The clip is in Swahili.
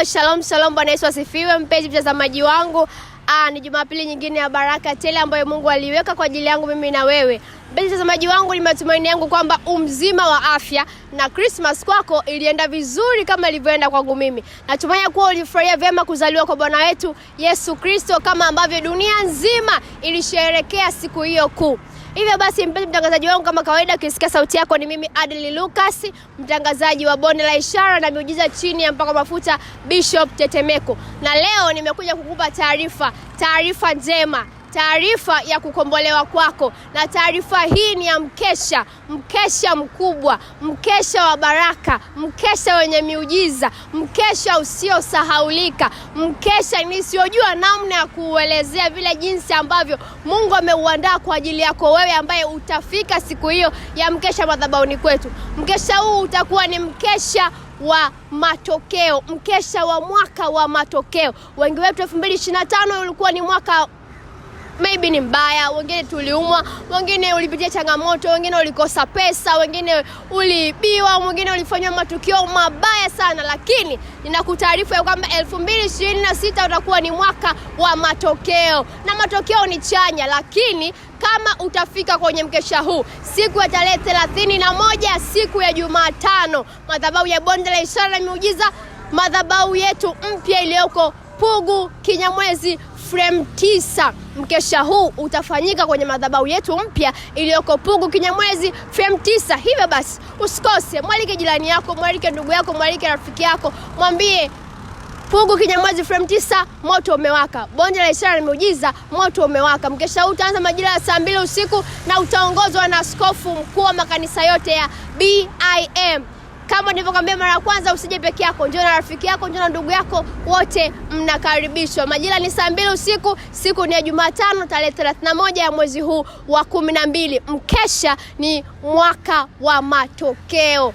Shalom, Bwana Yesu asifiwe. Mpenzi mtazamaji wangu, ni Jumapili nyingine ya baraka tele ambayo Mungu aliweka kwa ajili yangu mimi na wewe. Mpenzi mtazamaji wangu, ni matumaini yangu kwamba umzima wa afya na Christmas kwako ilienda vizuri kama ilivyoenda kwangu mimi. Natumai kuwa ulifurahia vyema kuzaliwa kwa Bwana wetu Yesu Kristo kama ambavyo dunia nzima ilisherehekea siku hiyo kuu. Hivyo basi, mpenzi mtangazaji wangu, kama kawaida ukisikia sauti yako ni mimi Adeli Lucas, mtangazaji wa Bonde la Ishara na Miujiza chini ya mpaka mafuta Bishop Tetemeko. Na leo nimekuja kukupa taarifa njema, taarifa ya kukombolewa kwako. Na taarifa hii ni ya mkesha mkubwa, mkesha wa baraka, mkesha wenye miujiza, mkesha usiosahaulika, mkesha nisiyojua namna ya kuelezea vile jinsi ambavyo Mungu ameuandaa kwa ajili yako wewe ambaye utafika siku hiyo ya mkesha madhabahuni kwetu. Mkesha huu utakuwa ni mkesha wa matokeo, mkesha wa mwaka wa matokeo. Wengi wetu 2025 ulikuwa ni mwaka maybe ni mbaya, wengine tuliumwa, wengine ulipitia changamoto, wengine ulikosa pesa, wengine uliibiwa, wengine ulifanywa matukio mabaya sana, lakini ninakutaarifu ya kwamba 2026 utakuwa ni mwaka wa matokeo. Na matokeo ni chanya, lakini kama utafika kwenye mkesha huu siku ya tarehe 31, siku ya Jumatano, madhabahu ya Bonde la Ishara na Miujiza, madhabahu yetu mpya iliyoko Pugu Kinyamwezi frame 9. Mkesha huu utafanyika kwenye madhabahu yetu mpya iliyoko Pugu Kinyamwezi frame 9. Hivyo basi usikose, mwalike jirani yako, mwalike ndugu yako, mwalike rafiki yako, mwambie Pugu Kinyamwezi frame 9 moto umewaka. Bonde la Ishara na Miujiza moto umewaka. Mkesha huu utaanza majira ya saa 2 usiku na utaongozwa na askofu mkuu wa makanisa yote ya BIM. Kama nilivyokuambia mara ya kwanza, usije peke yako, njoo na rafiki yako, njoo na ndugu yako, wote mnakaribishwa. Majira ni saa 2 usiku, siku ni ya Jumatano tarehe 31 ya mwezi huu wa 12. Mkesha ni mwaka wa matokeo.